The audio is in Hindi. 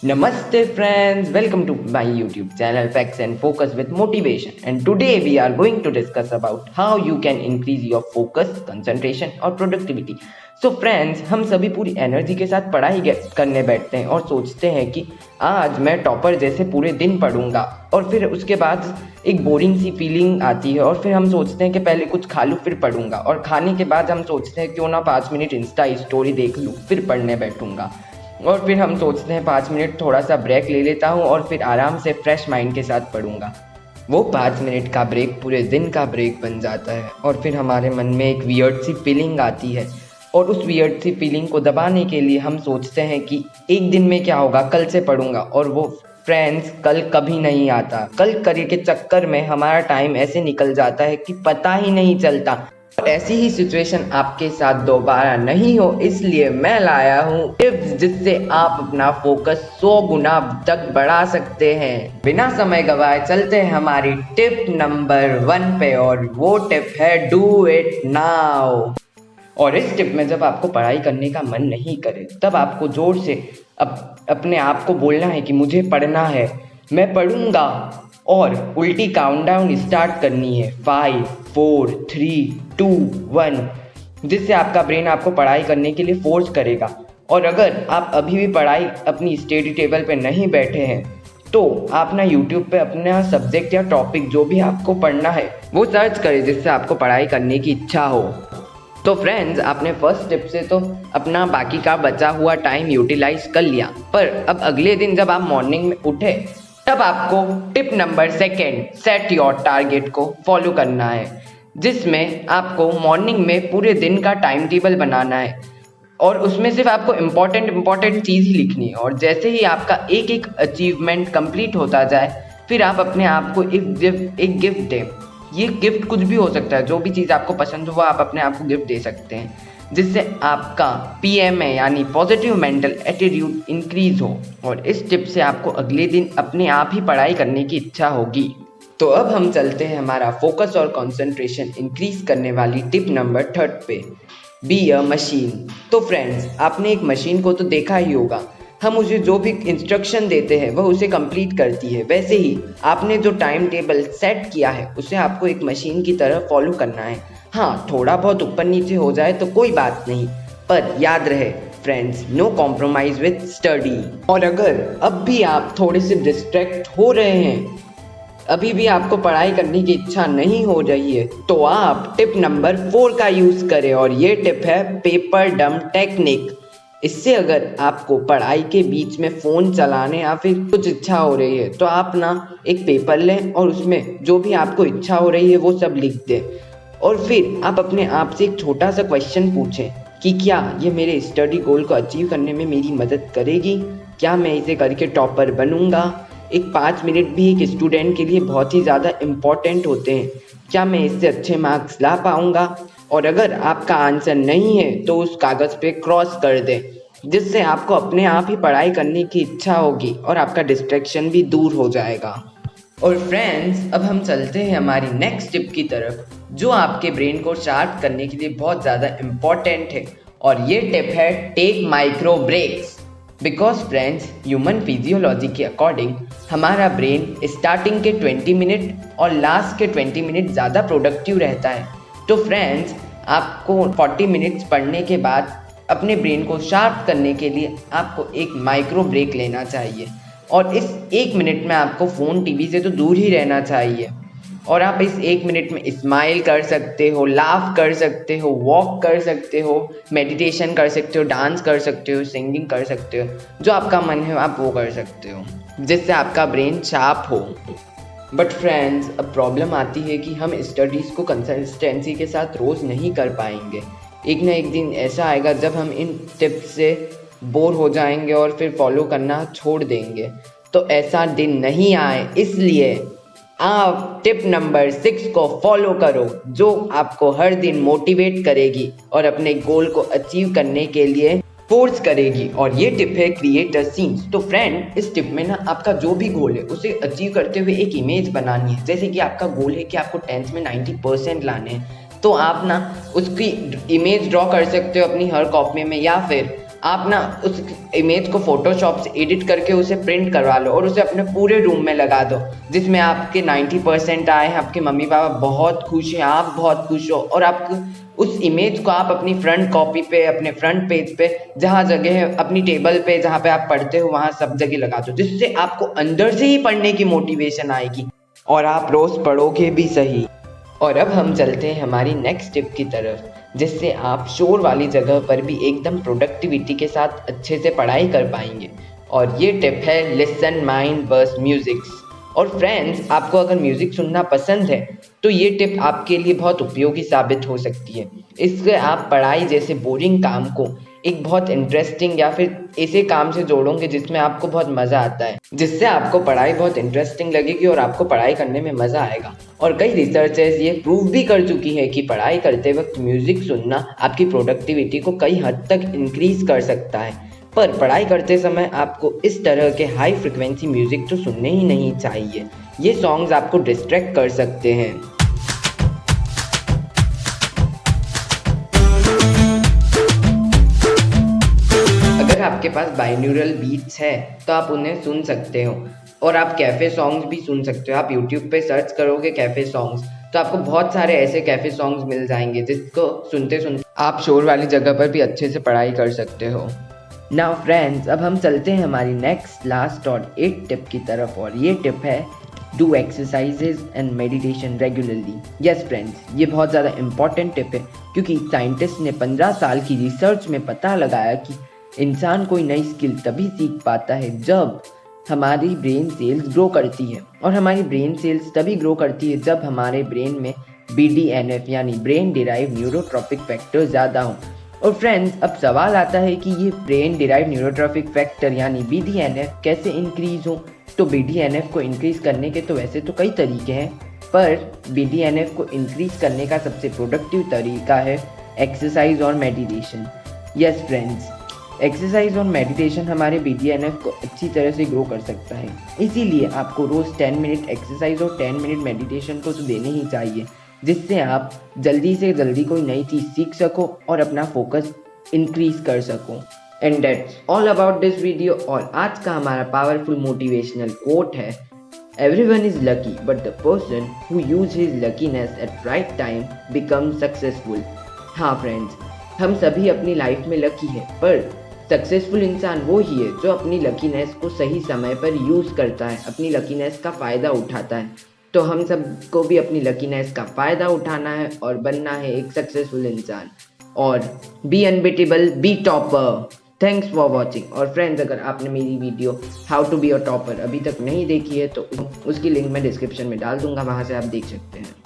Namaste friends, welcome to my YouTube channel Facts and Focus with Motivation, and today we are going to discuss about how you can increase your focus, concentration और productivity. So friends, हम सभी पूरी एनर्जी के साथ पढ़ाई करने बैठते हैं और सोचते हैं कि आज मैं टॉपर जैसे पूरे दिन पढ़ूंगा, और फिर उसके बाद एक बोरिंग सी फीलिंग आती है और फिर हम सोचते हैं कि पहले कुछ खा लूँ फिर पढ़ूंगा, और खाने के बाद हम सोचते हैं क्यों ना 5 मिनट इंस्टा स्टोरी देख लूँ फिर पढ़ने बैठूंगा, और फिर हम सोचते हैं 5 मिनट थोड़ा सा ब्रेक ले लेता हूँ और फिर आराम से फ्रेश माइंड के साथ पढ़ूंगा। वो 5 मिनट का ब्रेक पूरे दिन का ब्रेक बन जाता है और फिर हमारे मन में एक वियर्ड सी फीलिंग आती है, और उस वियर्ड सी फीलिंग को दबाने के लिए हम सोचते हैं कि एक दिन में क्या होगा, कल से पढ़ूंगा। और वो फ्रेंड्स कल कभी नहीं आता। कल करे के चक्कर में हमारा टाइम ऐसे निकल जाता है कि पता ही नहीं चलता। ऐसी ही सिचुएशन आपके साथ दोबारा नहीं हो, इसलिए मैं लाया हूँ टिप्स जिससे आप अपना फोकस 100 गुना तक बढ़ा सकते हैं। बिना समय गवाए चलते हैं हमारी टिप नंबर 1 पे, और वो टिप है डू इट नाउ। और इस टिप में जब आपको पढ़ाई करने का मन नहीं करे तब आपको जोर से अपने आप को बोलना है कि मुझे पढ़ना है, मैं पढ़ूंगा, और उल्टी काउंटडाउन स्टार्ट करनी है 5 4 3 2 1, जिससे आपका ब्रेन आपको पढ़ाई करने के लिए फोर्स करेगा। और अगर आप अभी भी पढ़ाई अपनी स्टडी टेबल पे नहीं बैठे हैं तो आप ना यूट्यूब पे अपना सब्जेक्ट या टॉपिक जो भी आपको पढ़ना है वो सर्च करें, जिससे आपको पढ़ाई करने की इच्छा हो। तो फ्रेंड्स, आपने फर्स्ट टिप से तो अपना बाकी का बचा हुआ टाइम यूटिलाइज कर लिया, पर अब अगले दिन जब आप मॉर्निंग में उठे तब आपको tip number 2 set your target को फॉलो करना है, जिसमें आपको मॉर्निंग में पूरे दिन का टाइम टेबल बनाना है और उसमें सिर्फ आपको इम्पॉर्टेंट चीज़ ही लिखनी है। और जैसे ही आपका एक एक अचीवमेंट कंप्लीट होता जाए फिर आप अपने आप को एक गिफ्ट दें। ये गिफ्ट कुछ भी हो सकता है, जो भी चीज़ आपको पसंद हो वो आप अपने आप को गिफ्ट दे सकते हैं, जिससे आपका PMA यानी पॉजिटिव मेंटल एटीट्यूड इंक्रीज हो, और इस टिप से आपको अगले दिन अपने आप ही पढ़ाई करने की इच्छा होगी। तो अब हम चलते हैं हमारा फोकस और कंसंट्रेशन इंक्रीज करने वाली टिप नंबर 3 पे, बी अ मशीन। तो फ्रेंड्स, आपने एक मशीन को तो देखा ही होगा, हम उसे जो भी इंस्ट्रक्शन देते हैं वह उसे कंप्लीट करती है। वैसे ही आपने जो टाइम टेबल सेट किया है उसे आपको एक मशीन की तरह फॉलो करना है। हाँ, थोड़ा बहुत ऊपर नीचे हो जाए तो कोई बात नहीं, पर याद रहे friends, no compromise with study. और अगर अब भी आप थोड़े से डिस्ट्रैक्ट हो रहे हैं, अभी भी आपको पढ़ाई करने की इच्छा नहीं हो रही है, तो आप टिप नंबर 4 का यूज़ करें, और ये टिप है पेपर डंप टेक्निक। इससे अगर आपको पढ़ाई के बीच में फ़ोन चलाने या फिर कुछ इच्छा हो रही है तो आप ना एक पेपर लें और उसमें जो भी आपको इच्छा हो रही है वो सब लिख दें, और फिर आप अपने आप से एक छोटा सा क्वेश्चन पूछें कि क्या ये मेरे स्टडी गोल को अचीव करने में मेरी मदद करेगी, क्या मैं इसे करके टॉपर बनूंगा। एक 5 मिनट भी एक स्टूडेंट के लिए बहुत ही ज़्यादा इम्पॉर्टेंट होते हैं, क्या मैं इससे अच्छे मार्क्स ला पाऊंगा। और अगर आपका आंसर नहीं है तो उस कागज़ पे क्रॉस कर दें, जिससे आपको अपने आप ही पढ़ाई करने की इच्छा होगी और आपका डिस्ट्रैक्शन भी दूर हो जाएगा। और फ्रेंड्स, अब हम चलते हैं हमारी नेक्स्ट टिप की तरफ, जो आपके ब्रेन को शार्प करने के लिए बहुत ज़्यादा इम्पॉर्टेंट है, और ये टिप है take micro breaks. Because friends, human physiology के अकॉर्डिंग हमारा ब्रेन स्टार्टिंग के 20 मिनट और लास्ट के 20 मिनट ज़्यादा प्रोडक्टिव रहता है। तो फ्रेंड्स, आपको 40 मिनट्स पढ़ने के बाद अपने ब्रेन को शार्प करने के लिए आपको एक माइक्रो ब्रेक लेना चाहिए, और इस 1 मिनट में आपको फ़ोन टीवी से तो दूर ही रहना चाहिए, और आप इस 1 मिनट में स्माइल कर सकते हो, लाफ कर सकते हो, वॉक कर सकते हो, मेडिटेशन कर सकते हो, डांस कर सकते हो, सिंगिंग कर सकते हो, जो आपका मन है आप वो कर सकते हो, जिससे आपका ब्रेन शार्प हो। बट फ्रेंड्स, अब प्रॉब्लम आती है कि हम स्टडीज़ को कंसिस्टेंसी के साथ रोज़ नहीं कर पाएंगे। एक ना एक दिन ऐसा आएगा जब हम इन टिप्स से बोर हो जाएंगे और फिर फॉलो करना छोड़ देंगे। तो ऐसा दिन नहीं आए, इसलिए आप टिप नंबर 6 को फॉलो करो, जो आपको हर दिन मोटिवेट करेगी और अपने गोल को अचीव करने के लिए फोर्स करेगी। और ये टिप है क्रिएट अ सीन्स। तो फ्रेंड, इस टिप में ना आपका जो भी गोल है उसे अचीव करते हुए एक इमेज बनानी है। जैसे कि आपका गोल है कि आपको 10th में 90% लाने हैं, तो आप ना उसकी इमेज ड्रॉ कर सकते हो अपनी हर कॉपी में, या फिर आप ना उस इमेज को फोटोशॉप से एडिट करके उसे प्रिंट करवा लो और उसे अपने पूरे रूम में लगा दो, जिसमें आपके 90% आए हैं, आपके मम्मी पापा बहुत खुश हैं, आप बहुत खुश हो, और आप उस इमेज को आप अपनी फ्रंट कॉपी पे, अपने फ्रंट पेज पे, जहाँ जगह है, अपनी टेबल पे जहाँ पे आप पढ़ते हो वहाँ सब जगह लगा दो, जिससे आपको अंदर से ही पढ़ने की मोटिवेशन आएगी और आप रोज पढ़ोगे भी सही। और अब हम चलते हैं हमारी नेक्स्ट टिप की तरफ, जिससे आप शोर वाली जगह पर भी एकदम प्रोडक्टिविटी के साथ अच्छे से पढ़ाई कर पाएंगे। और ये टिप है लिसन माइंड बस म्यूजिक्स। और फ्रेंड्स, आपको अगर म्यूजिक सुनना पसंद है तो ये टिप आपके लिए बहुत उपयोगी साबित हो सकती है। इससे आप पढ़ाई जैसे बोरिंग काम को एक बहुत इंटरेस्टिंग या फिर ऐसे काम से जोड़ोगे जिसमें आपको बहुत मज़ा आता है, जिससे आपको पढ़ाई बहुत इंटरेस्टिंग लगेगी और आपको पढ़ाई करने में मज़ा आएगा। और कई रिसर्चर्स ये प्रूव भी कर चुकी है कि पढ़ाई करते वक्त म्यूज़िक सुनना आपकी प्रोडक्टिविटी को कई हद तक इंक्रीज कर सकता है। पर पढ़ाई करते समय आपको इस तरह के हाई फ्रिक्वेंसी म्यूज़िक तो सुनने ही नहीं चाहिए। ये सॉन्ग्स आपको डिस्ट्रैक्ट कर सकते हैं। अगर आपके पास बाइन्यूरल बीट्स है तो आप उन्हें सुन सकते हो, और आप कैफ़े सॉन्ग्स भी सुन सकते हो। आप यूट्यूब पे सर्च करोगे कैफ़े सॉन्ग्स तो आपको बहुत सारे ऐसे कैफ़े सॉन्ग्स मिल जाएंगे जिसको सुनते सुनते आप शोर वाली जगह पर भी अच्छे से पढ़ाई कर सकते हो। नाउ फ्रेंड्स, अब हम चलते हैं हमारी नेक्स्ट लास्ट और 8 टिप की तरफ, और ये टिप है do exercises and meditation regularly. Yes friends, ये बहुत ज़्यादा इंपॉर्टेंट टिप है, क्योंकि साइंटिस्ट ने 15 साल की रिसर्च में पता लगाया कि इंसान कोई नई स्किल तभी सीख पाता है जब हमारी ब्रेन सेल्स ग्रो करती है, और हमारी ब्रेन सेल्स तभी ग्रो करती है जब हमारे ब्रेन में BDNF यानी ब्रेन डिराइव न्यूरोट्रॉपिक फैक्टर ज़्यादा हो। और फ्रेंड्स, अब सवाल आता है कि ये ब्रेन डिराइव न्यूरोट्रॉपिक फैक्टर यानी BDNF कैसे इंक्रीज हो। तो BDNF को इंक्रीज करने के तो वैसे तो कई तरीके हैं, पर BDNF को इंक्रीज करने का सबसे प्रोडक्टिव तरीका है एक्सरसाइज और मेडिटेशन। यस फ्रेंड्स, एक्सरसाइज और मेडिटेशन हमारे BDNF को अच्छी तरह से ग्रो कर सकता है। इसीलिए आपको रोज़ 10 मिनट एक्सरसाइज और 10 मिनट मेडिटेशन को तो देने ही चाहिए, जिससे आप जल्दी से जल्दी कोई नई चीज़ सीख सको और अपना फोकस इंक्रीज कर सको। And that's all about this video. और आज का हमारा पावरफुल मोटिवेशनल कोट है, everyone is lucky but the person who use his luckiness at right time become successful. हाँ फ्रेंड्स, हम सभी अपनी लाइफ में लकी हैं, पर सक्सेसफुल इंसान वो ही है जो अपनी लकीनेस को सही समय पर यूज़ करता है, अपनी लकीनेस का फ़ायदा उठाता है। तो हम सबको भी अपनी लकीनेस का फ़ायदा उठाना है और बनना है एक सक्सेसफुल इंसान। और be unbeatable, be topper. Thanks for watching. और फ्रेंड्स, अगर आपने मेरी video how to be a topper अभी तक नहीं देखी है तो उसकी लिंक मैं डिस्क्रिप्शन में डाल दूंगा, वहाँ से आप देख सकते हैं।